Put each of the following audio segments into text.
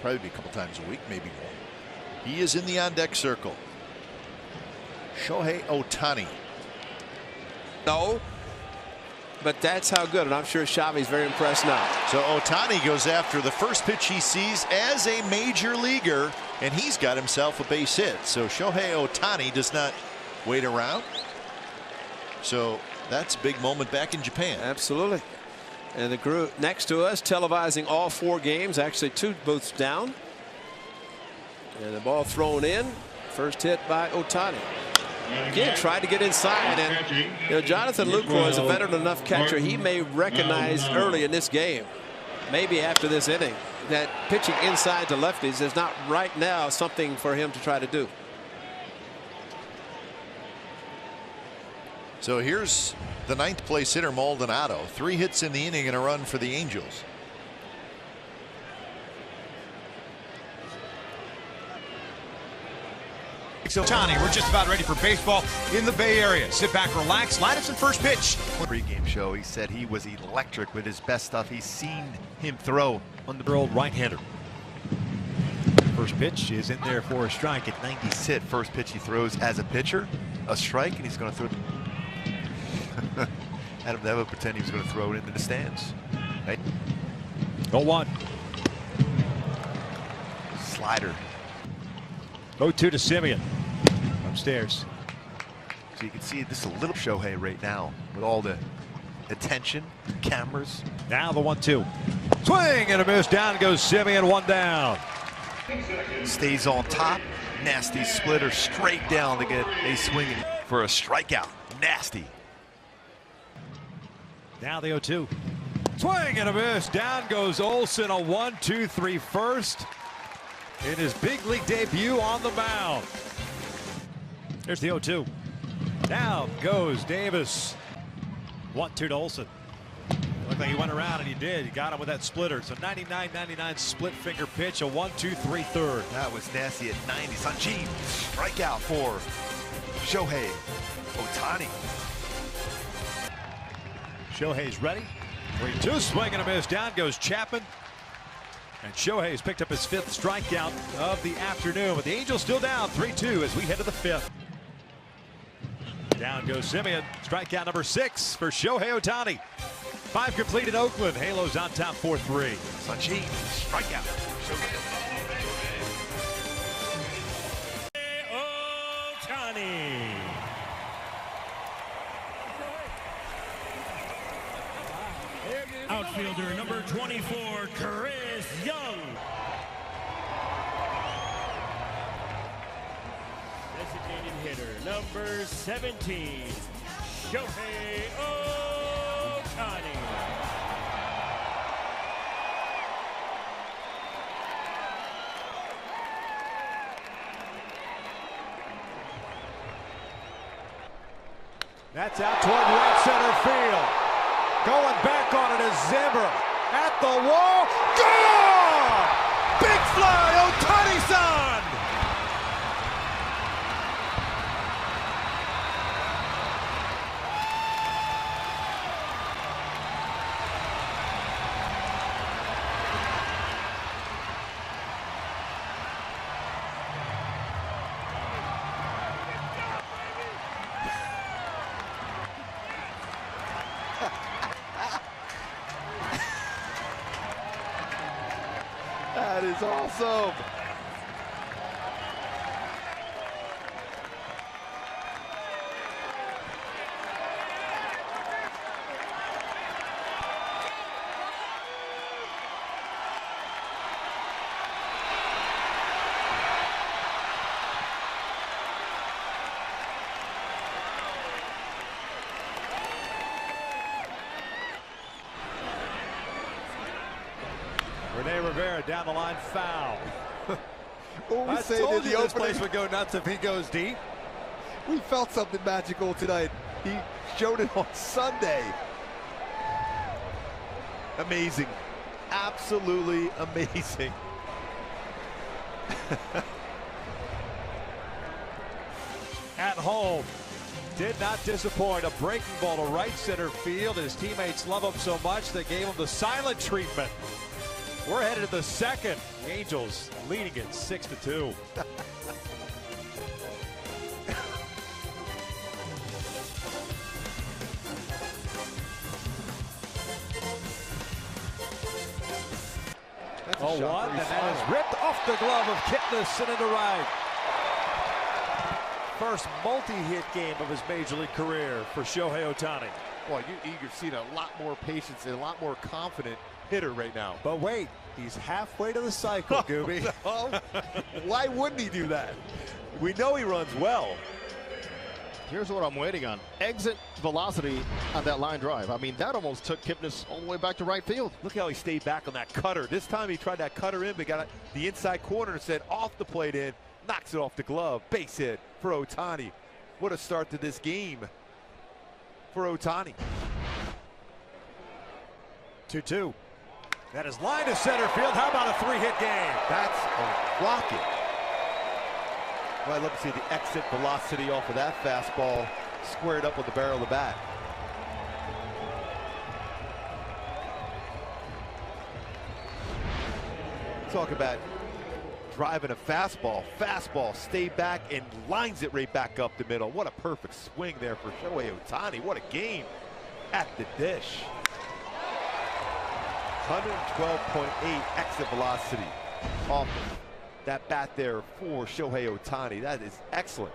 probably be a couple times a week, maybe more. He is in the on-deck circle. Shohei Ohtani. No, but that's how good, and I'm sure Xavi's very impressed now. So Ohtani goes after the first pitch he sees as a major leaguer, and he's got himself a base hit. So Shohei Ohtani does not wait around. So that's a big moment back in Japan. Absolutely. And the crew next to us televising all 4 games, actually 2 booths down. And the ball thrown in. First hit by Ohtani. Again, tried to get inside, and Jonathan Lucroy is a veteran enough catcher. He may recognize early in this game, maybe after this inning, that pitching inside to lefties is not right now something for him to try to do. So here's the 9th place hitter, Maldonado. 3 hits in the inning and a run for the Angels. Ohtani, we're just about ready for baseball in the Bay Area. Sit back, relax, line us in first pitch. Pre-game show, he said he was electric with his best stuff. He's seen him throw on the old right-hander. First pitch is in there for a strike at 90 sit. First pitch he throws as a pitcher, a strike, and he's going to throw. Adam Never pretend he was going to throw it into the stands. Right? 0-1. Slider. 0-2 to Semien. Upstairs. So you can see this a little Shohei right now with all the attention, cameras. Now the 1-2. Swing and a miss. Down goes Semien. 1 down. Stays on top. Nasty splitter straight down to get a swing for a strikeout. Nasty. Now the 0-2. Swing and a miss. Down goes Olsen. A 1-2-3 first in his big league debut on the mound. Here's the 0-2. Down goes Davis. 1-2 to Olsen. Looked like he went around, and he did. He got him with that splitter. So 99-99 split finger pitch. A 1-2-3 third. That was nasty at 90. Sanjin strikeout for Shohei Ohtani. Shohei's ready. 3-2, swing and a miss. Down goes Chapman. And Shohei's picked up his 5th strikeout of the afternoon. But the Angels still down 3-2 as we head to the 5th. Down goes Semien. Strikeout number 6 for Shohei Ohtani. 5 complete in Oakland. Halos on top 4-3. Sanjin strikeout. Ohtani. Outfielder number 24, Chris Young. Designated hitter number 17, Shohei Ohtani. That's out toward right center field. Going back on it is Zimmer. At the wall. Gone! Big fly, Ohtani-san! That is awesome. Rene Rivera down the line, foul. I told you this place would go nuts if he goes deep. We felt something magical tonight. He showed it on Sunday. Amazing. Absolutely amazing. At home, did not disappoint. A breaking ball to right center field. His teammates love him so much they gave him the silent treatment. We're headed to the 2nd. The Angels leading it 6-2. That's a 0-1, shot and for that is ripped off the glove of Kipnis and into right. First multi-hit game of his major league career for Shohei Ohtani. Well, you're eager to see a lot more patience and a lot more confident hitter right now. But wait, he's halfway to the cycle, Gooby. No. Why wouldn't he do that? We know he runs well. Here's what I'm waiting on. Exit velocity on that line drive. I mean, that almost took Kipnis all the way back to right field. Look how he stayed back on that cutter. This time he tried that cutter in, but got the inside corner and said off the plate in, knocks it off the glove. Base hit for Ohtani. What a start to this game for Ohtani. 2-2. That is line to center field. How about a three-hit game? That's a rocket. Well, I'd love to see the exit velocity off of that fastball squared up with the barrel of the bat. Talk about driving a fastball, stay back and lines it right back up the middle. What a perfect swing there for Shohei Ohtani. What a game at the dish. 112.8 exit velocity off that bat there for Shohei Ohtani. That is excellent.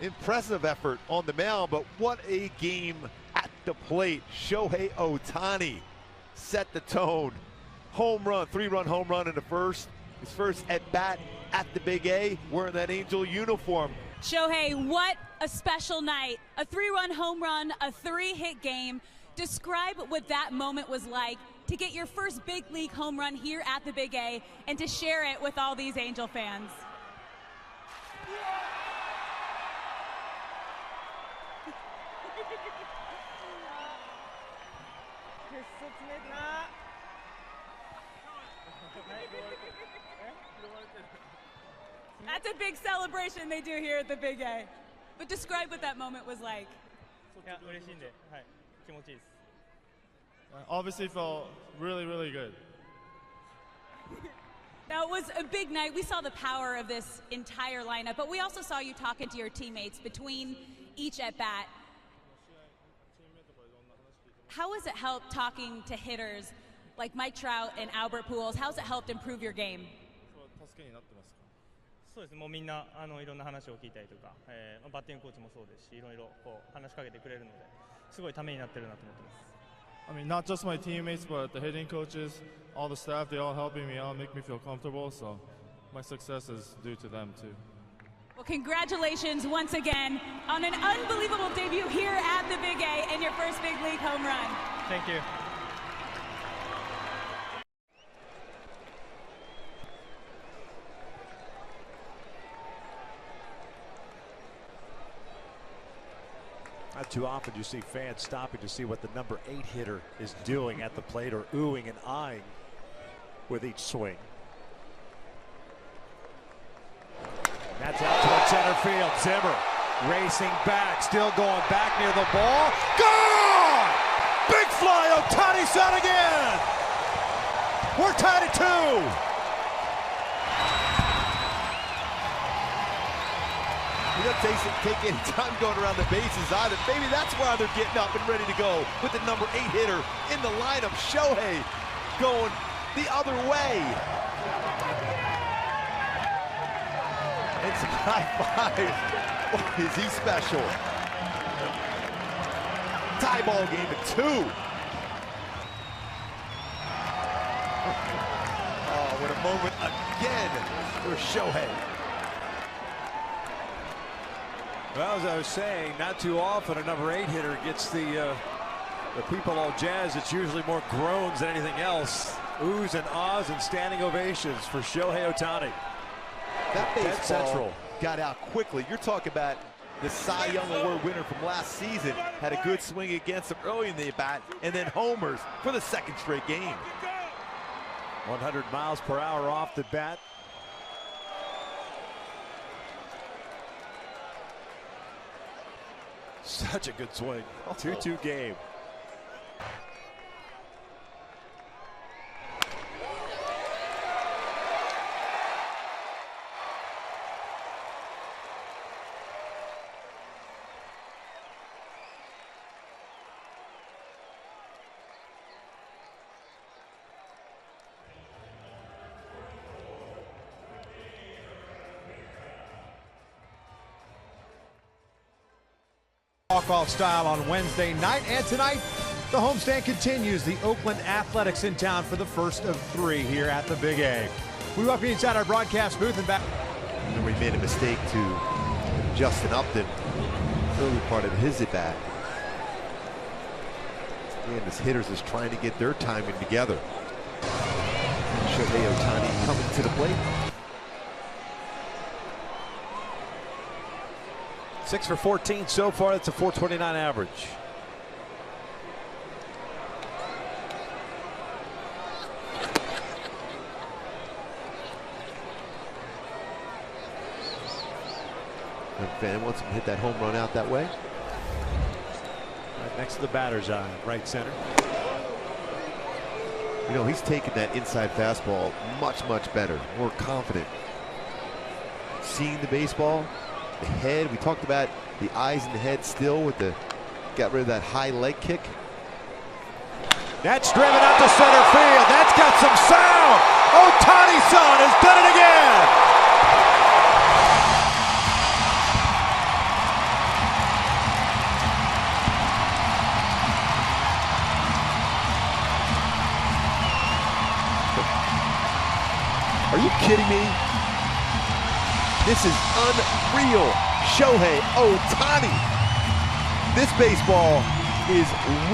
Impressive effort on the mound, but what a game at the plate. Shohei Ohtani set the tone. Home run, 3-run home run in the first. His first at bat at the Big A, wearing that Angel uniform. Shohei, what a special night. A 3-run home run, a 3-hit game. Describe what that moment was like to get your first big league home run here at the Big A and to share it with all these Angel fans. That's a big celebration they do here at the Big A. But describe what that moment was like. Obviously felt really, really good. That was a big night. We saw the power of this entire lineup, but we also saw you talking to your teammates between each at bat. How has it helped talking to hitters like Mike Trout and Albert Pujols? How's it helped improve your game? そうですね、もうみんないろんな話を聞いたりとか、バッティングコーチもそうですし、いろいろこう話しかけてくれるので、すごいためになってるなと思ってます。I mean, not just my teammates, but the hitting coaches, all the staff, they all helping me out, make me feel comfortable. So my success is due to them too. Well, congratulations once again on an unbelievable debut here at the Big A and your first big league home run. Thank you. Not too often you see fans stopping to see what the number 8 hitter is doing at the plate or oohing and eyeing with each swing. That's out towards center field. Zimmer racing back, still going back near the ball. Gone! Big fly, Ohtani's out again! We're tied at 2. He doesn't take any time going around the bases either. Maybe that's why they're getting up and ready to go with the number 8 hitter in the lineup. Shohei going the other way. And some high fives. Boy, is he special. Tie ball game at 2. Oh, what a moment again for Shohei. Well, as I was saying, not too often a number 8 hitter gets the people all jazzed. It's usually more groans than anything else. Oohs and ahs and standing ovations for Shohei Ohtani. That baseball got out quickly. You're talking about the Cy Young Award winner from last season. Had a good swing against him early in the at-bat, and then homers for the second straight game. 100 miles per hour off the bat. Such a good swing. 2-2 game. Walk-off style on Wednesday night, and tonight the homestand continues. The Oakland Athletics in town for the first of 3 here at the Big A. We welcome you inside our broadcast booth and back. And we made a mistake to Justin Upton, early part of his at-bat. And this hitters is trying to get their timing together. Shohei Ohtani coming to the plate. 6 for 14 so far. That's a .429 average. And Van wants him to hit that home run out that way. Right next to the batter's eye, right center. You know, he's taking that inside fastball much, much better, more confident. Seeing the baseball, the head, we talked about the eyes and the head still with the, got rid of that high leg kick. That's driven out to center field. That's got some sound. Ohtani-san has done it again. Are you kidding me? This is unreal. Shohei Ohtani. This baseball is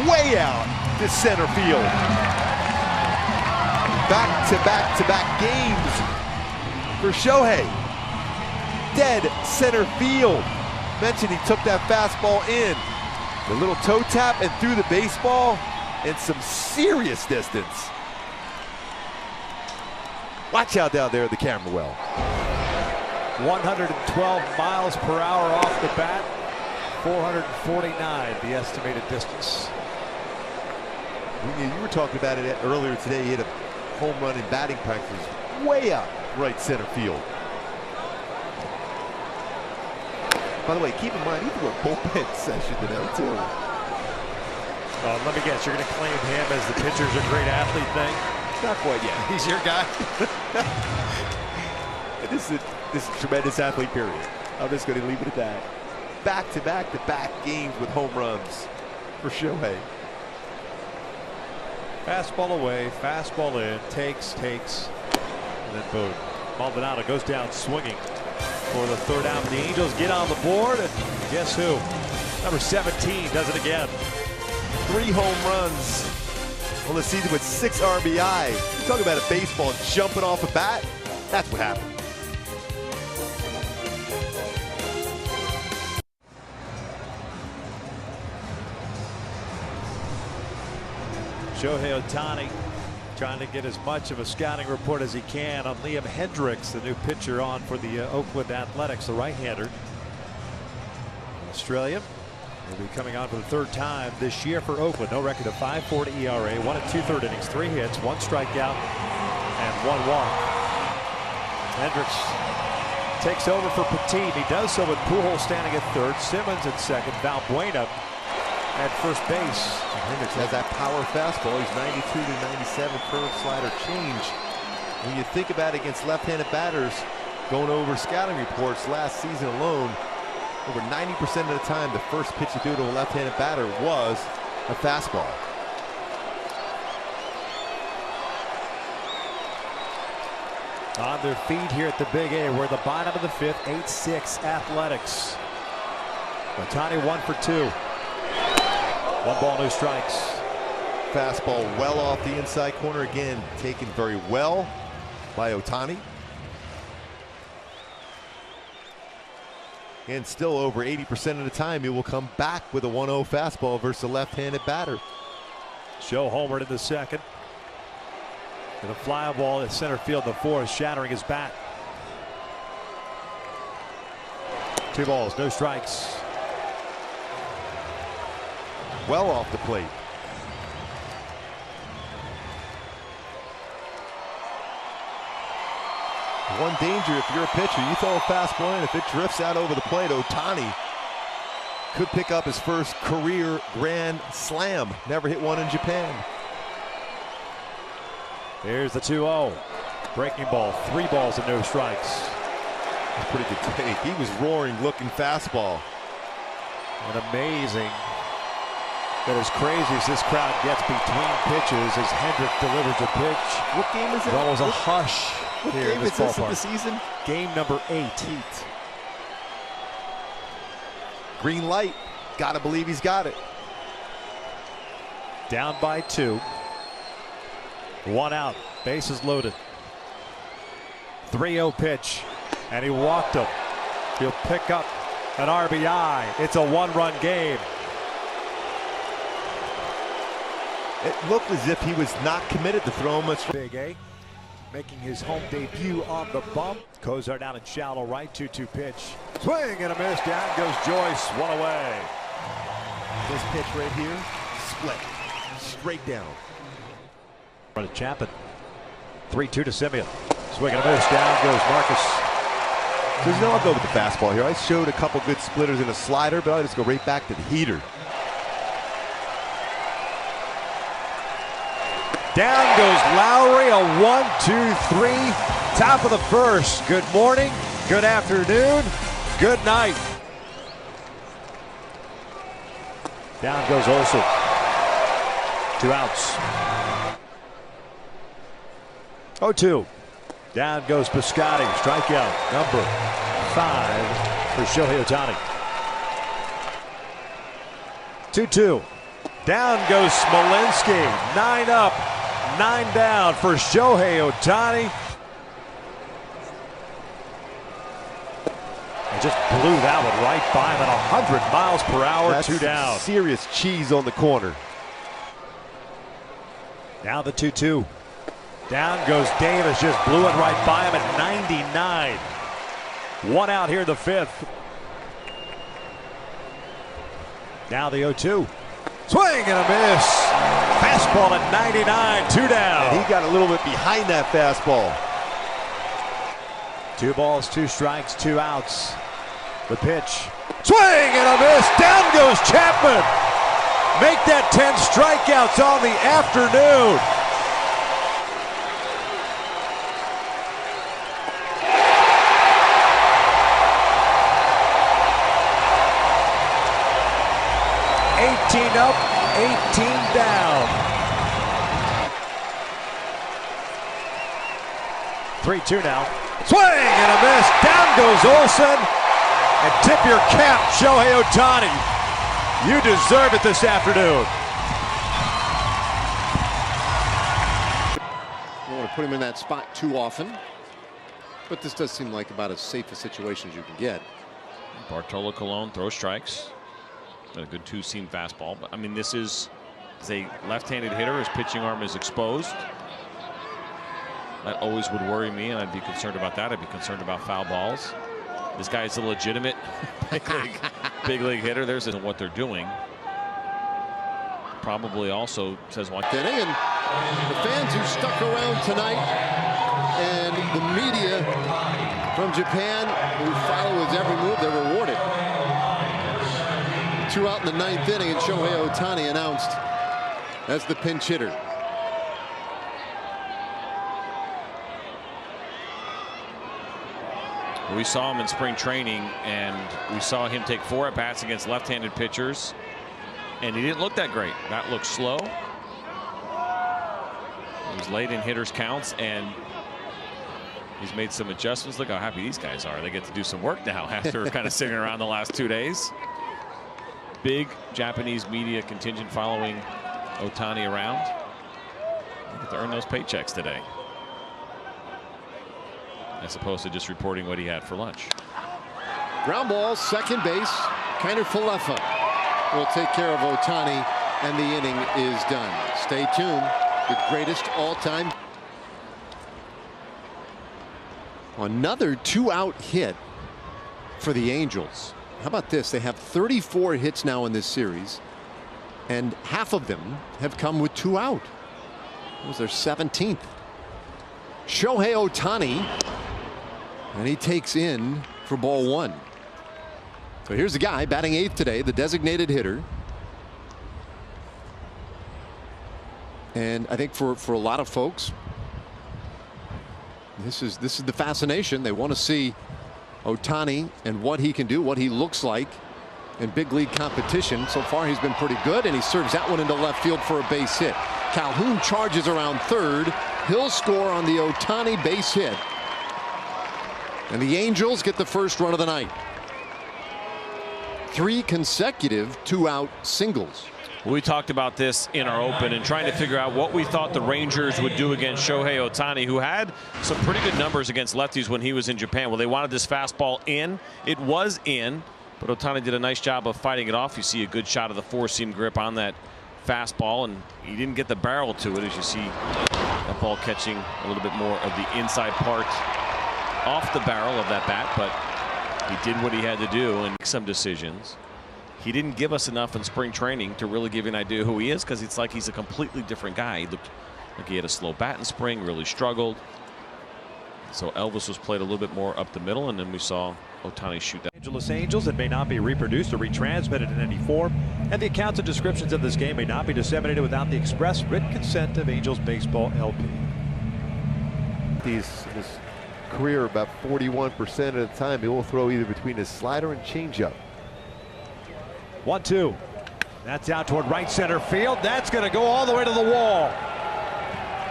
way out to center field. Back-to-back-to-back games for Shohei. Dead center field. Mentioned he took that fastball in. The little toe tap and threw the baseball in some serious distance. Watch out down there at the camera well. 112 miles per hour off the bat. 449 the estimated distance. You were talking about it earlier today. He hit a home run in batting practice way out right center field. By the way, keep in mind, he threw a bullpen session today too. Let me guess, you're going to claim him as the pitcher's a great athlete thing? Not quite yet. He's your guy. This is a tremendous athlete, period. I'm just going to leave it at that. Back-to-back-to-back games with home runs for Shohei. Fastball away, fastball in, takes, and then boom. Maldonado goes down swinging for the third out. The Angels get on the board, and guess who? Number 17 does it again. 3 home runs on the season with 6 RBI. You talk about a baseball jumping off a bat. That's what happened. Shohei Ohtani trying to get as much of a scouting report as he can on Liam Hendricks, the new pitcher on for the Oakland Athletics, the right-hander. Australia will be coming on for the 3rd time this year for Oakland. No record of 5.40 ERA, 1 2/3 innings, 3 hits, 1 strikeout, and 1 walk. Hendricks takes over for Petit. He does so with Pujols standing at 3rd, Simmons at 2nd, Valbuena at first base. Hendricks has that power fastball. He's 92 to 97 curve slider change. When you think about it against left-handed batters, going over scouting reports last season alone, over 90% of the time, the first pitch you threw to a left-handed batter was a fastball. On their feet here at the Big A. We're the bottom of the 5th, 8-6 Athletics. Ohtani 1 for 2. 1 ball, no strikes. Fastball well off the inside corner again, taken very well by Ohtani. And still over 80% of the time, he will come back with a 1-0 fastball versus a left-handed batter. Show homered in the 2nd. And a fly ball at center field, the 4th, shattering his bat. 2 balls, no strikes. Well off the plate. One danger if you're a pitcher, you throw a fastball in, if it drifts out over the plate, Ohtani could pick up his first career grand slam. Never hit one in Japan. Here's the 2-0. Breaking ball, 3 balls and no strikes. That's a pretty good take. He was roaring looking fastball. And amazing that as crazy as this crowd gets between pitches as Hendrick delivers a pitch. What game is it? There was a hush What here game in this is this of ballpark. the season? Game number 8. Green light. Gotta believe he's got it. Down by 2. 1 out. Bases loaded. 3-0 pitch. And he walked him. He'll pick up an RBI. It's a 1-run game. It looked as if he was not committed to throwing much. Big A making his home debut on the bump. Kozar down in shallow right. 2-2 pitch. Swing and a miss. Down goes Joyce. 1 away. This pitch right here, split. Straight down. Run to Chapin. 3-2 to Simeon. Swing and a miss. Down goes Marcus. So you know, I'll go with the fastball here. I showed a couple good splitters and a slider, but I'll just go right back to the heater. Down goes Lowry, a 1-2-3, top of the first. Good morning, good afternoon, good night. Down goes Olsen. 2 outs. 0-2. Down goes Piscotty. Strikeout number 5 for Shohei Ohtani. 2-2. Down goes Smolinski. 9 up, 9 down for Shohei Ohtani. And just blew that one right by him at 100 miles per hour. That's 2 down. Serious cheese on the corner. Now the 2-2. Down goes Davis. Just blew it right by him at 99. 1 out here in the 5th. Now the 0-2. Swing and a miss. Fastball at 99. 2 down. And he got a little bit behind that fastball. 2 balls, 2 strikes, 2 outs. The pitch. Swing and a miss. Down goes Chapman. Make that 10 strikeouts on the afternoon. Up, 18 down. 3-2 now. Swing and a miss. Down goes Olsen. And tip your cap, Shohei Ohtani. You deserve it this afternoon. You don't want to put him in that spot too often. But this does seem like about as safe a situation as you can get. Bartolo Colon throws strikes. A good 2-seam fastball, but I mean, this is a left-handed hitter. His pitching arm is exposed. That always would worry me, and I'd be concerned about that. I'd be concerned about foul balls. This guy is a legitimate big league hitter. There's what they're doing. Probably also says one inning, and the fans who stuck around tonight, and the media from Japan who follow his every move, they're rewarded. 2 out in the 9th inning, and Shohei Ohtani announced as the pinch hitter. We saw him in spring training, and we saw him take 4 at-bats against left-handed pitchers, and he didn't look that great. That looked slow. He was late in hitters' counts, and he's made some adjustments. Look how happy these guys are. They get to do some work now after kind of sitting around the last 2 days. Big Japanese media contingent following Ohtani around. They get to earn those paychecks today, as opposed to just reporting what he had for lunch. Ground ball, second base. Kiner Falefa will take care of Ohtani, and the inning is done. Stay tuned. The greatest all-time. Another 2-out hit for the Angels. How about this? They have 34 hits now in this series, and half of them have come with 2 out. That was their 17th. Shohei Ohtani, and he takes in for ball 1. So here's the guy batting 8th today, the designated hitter. And I think for a lot of folks, this is the fascination. They want to see Ohtani and what he can do, what he looks like in big league competition. So far, he's been pretty good, and he serves that one into left field for a base hit. Calhoun charges around third. He'll score on the Ohtani base hit. And the Angels get the first run of the night. 3 consecutive 2-out singles. We talked about this in our open and trying to figure out what we thought the Rangers would do against Shohei Ohtani, who had some pretty good numbers against lefties when he was in Japan. Well, they wanted this fastball in. It was in, but Ohtani did a nice job of fighting it off. You see a good shot of the 4-seam grip on that fastball, and he didn't get the barrel to it, as you see that ball catching a little bit more of the inside part off the barrel of that bat, but he did what he had to do and make some decisions. He didn't give us enough in spring training to really give you an idea who he is, because it's like he's a completely different guy. He looked like he had a slow bat in spring, really struggled. So Elvis was played a little bit more up the middle, and then we saw Ohtani shoot that. Angeles Angels, it may not be reproduced or retransmitted in any form, and the accounts and descriptions of this game may not be disseminated without the express written consent of Angels Baseball LP. His career, about 41% of the time, he will throw either between his slider and changeup. 1-2. That's out toward right center field. That's going to go all the way to the wall.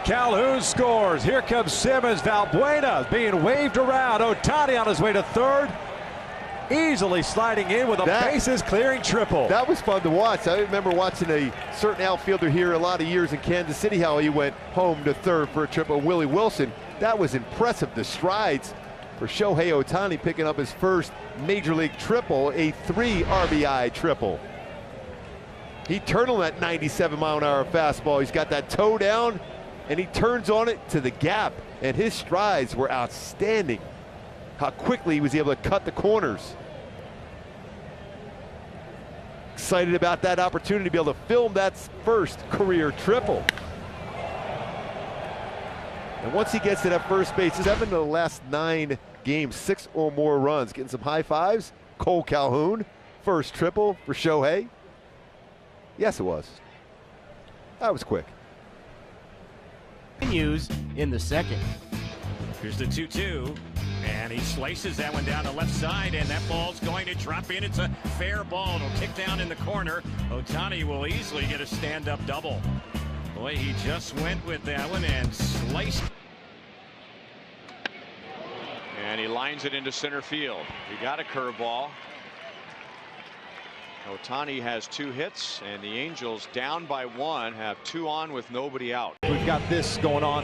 Calhoun scores. Here comes Simmons. Valbuena being waved around. Ohtani on his way to third. Easily sliding in with a bases clearing triple. That was fun to watch. I remember watching a certain outfielder here a lot of years in Kansas City, how he went home to third for a triple. Willie Wilson. That was impressive. The strides for Shohei Ohtani, picking up his first major league triple, a 3 RBI triple. He turned on that 97-mile-an-hour fastball. He's got that toe down, and he turns on it to the gap, and his strides were outstanding. How quickly he was able to cut the corners. Excited about that opportunity to be able to film that first career triple. And once he gets to that first base, 7 of the last 9 games, 6 or more runs. Getting some high fives. Cole Calhoun, first triple for Shohei. Yes, it was. That was quick. Continues in the second. Here's the 2-2, and he slices that one down the left side, and that ball's going to drop in. It's a fair ball. It'll kick down in the corner. Ohtani will easily get a stand-up double. Boy, he just went with that one and sliced. And he lines it into center field. He got a curveball. Ohtani has 2 hits, and the Angels, down by 1, have 2 on with nobody out. We've got this going on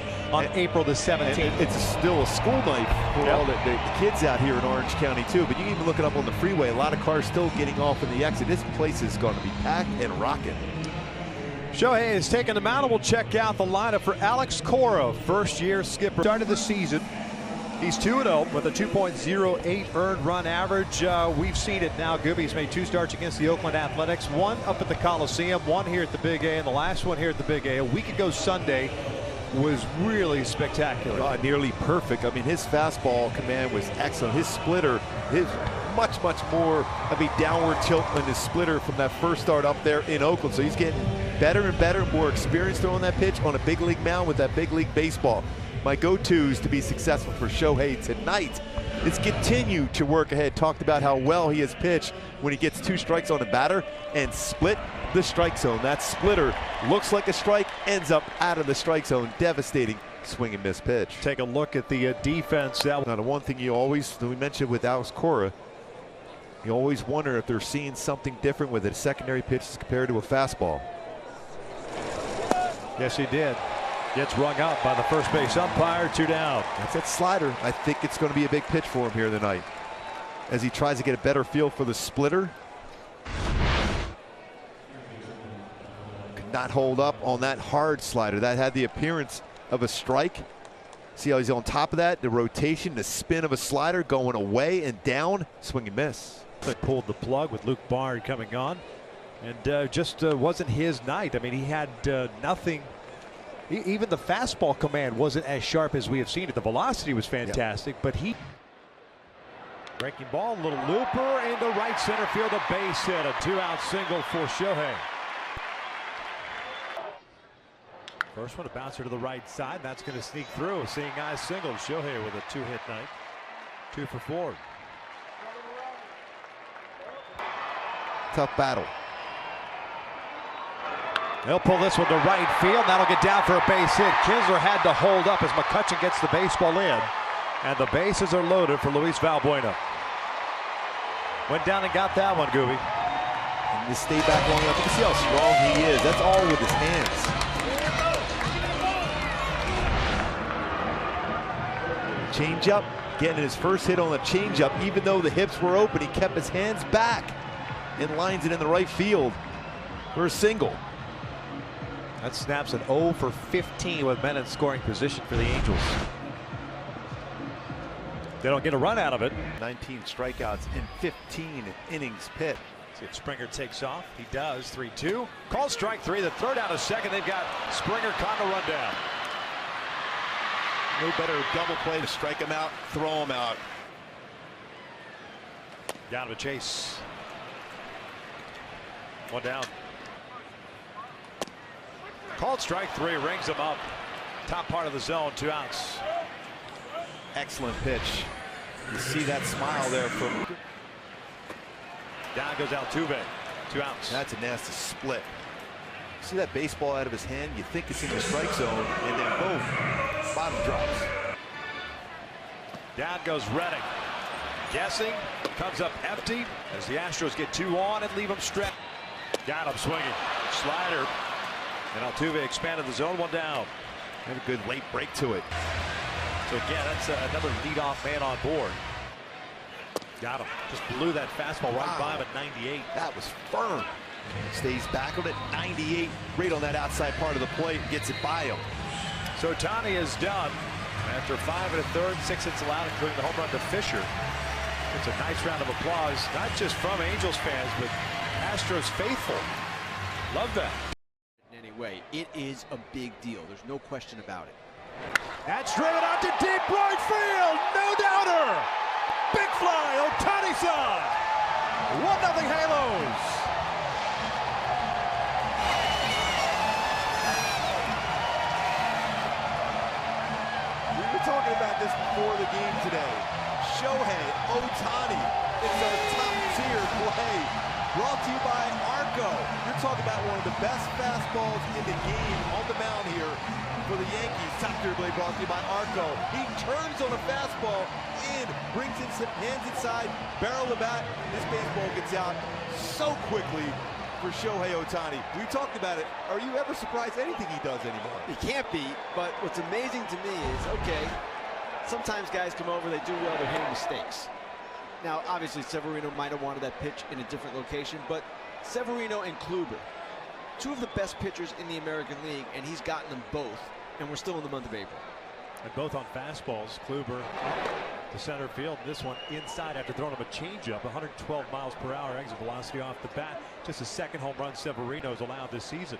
April the 17th. It's still a school night for all the kids out here in Orange County, too. But you can even look it up on the freeway. A lot of cars still getting off in the exit. This place is going to be packed and rocking. Shohei has taken the mound, and we'll check out the lineup for Alex Cora, first-year skipper. Started the season. He's 2-0 with a 2.08 earned run average. We've seen it now. Gooby's made 2 starts against the Oakland Athletics, 1 up at the Coliseum, 1 here at the Big A, and the last one here at the Big A a week ago Sunday was really spectacular. Nearly perfect. I mean, his fastball command was excellent. His splitter, his much more of a downward tilt than his splitter from that first start up there in Oakland. So he's getting better and better, more experience throwing that pitch on a big league mound with that big league baseball. My go-tos to be successful for Shohei tonight is continue to work ahead. Talked about how well he has pitched when he gets 2 strikes on a batter and split the strike zone. That splitter looks like a strike, ends up out of the strike zone. Devastating swing and miss pitch. Take a look at the defense. Now, the one thing we mentioned with Alex Cora, you always wonder if they're seeing something different with a secondary pitch compared to a fastball. Yes, he did. Gets rung up by the first base umpire, 2 down. That's that slider. I think it's going to be a big pitch for him here tonight as he tries to get a better feel for the splitter. Could not hold up on that hard slider. That had the appearance of a strike. See how he's on top of that? The rotation, the spin of a slider going away and down. Swing and miss. Pulled the plug with Luke Bard coming on, and just wasn't his night. I mean, he had nothing. Even the fastball command wasn't as sharp as we have seen it. The velocity was fantastic, but he. Breaking ball, little looper into right center field, a base hit, a 2-out single for Shohei. First one, a bouncer to the right side. That's going to sneak through. Seeing eyes single. Shohei with a 2-hit night. 2 for 4. tough battle. They'll pull this one to right field. That'll get down for a base hit. Kinsler had to hold up as McCutchen gets the baseball in. And the bases are loaded for Luis Valbuena. Went down and got that one, Gooby. And just stay back long enough. You can see how strong he is. That's all with his hands. Changeup, getting his first hit on the changeup. Even though the hips were open, he kept his hands back and lines it in the right field for a single. That snaps an 0 for 15 with men in scoring position for the Angels. They don't get a run out of it. 19 strikeouts in 15 innings pitched. See if Springer takes off. He does. 3-2. Call strike 3. The throw down to second. They've got Springer caught the run down. No better double play to strike him out, throw him out. Down to chase. One down. Called strike 3, rings him up. Top part of the zone, 2 outs. Excellent pitch. You see that smile there from. Down goes Altuve, 2 outs. That's a nasty split. See that baseball out of his hand? You think it's in the strike zone, and then boom, bottom drops. Down goes Reddick. Guessing, comes up empty as the Astros get 2 on and leave him stretched. Got him swinging. Slider. And Altuve expanded the zone, 1 down. Have a good late break to it. So again, that's another leadoff man on board. Got him. Just blew that fastball right by him at 98. That was firm. Stays back on it, 98. Right on that outside part of the plate, gets it by him. So Ohtani is done. After 5 1/3, 6 hits allowed, including the home run to Fisher. It's a nice round of applause, not just from Angels fans, but Astros faithful. Love that. Anyway, it is a big deal. There's no question about it. That's driven out to deep right field. No doubter. Big fly. Ohtani-san. 1-0 Halos. We were talking about this before the game today. Shohei Ohtani. It's a top-tier play. Brought to you by Arco. You're talking about one of the best fastballs in the game on the mound here for the Yankees. Top-tier play brought to you by Arco. He turns on a fastball in, brings in some hands inside, barrel the bat. This baseball gets out so quickly for Shohei Ohtani. We talked about it. Are you ever surprised anything he does anymore? He can't be, but what's amazing to me is, okay, sometimes guys come over, they do well, they're hitting mistakes. Now, obviously, Severino might have wanted that pitch in a different location, but Severino and Kluber, 2 of the best pitchers in the American League, and he's gotten them both, and we're still in the month of April. And both on fastballs. Kluber to center field. This one inside after throwing him a changeup. 112 miles per hour exit velocity off the bat. Just the 2nd home run Severino's allowed this season.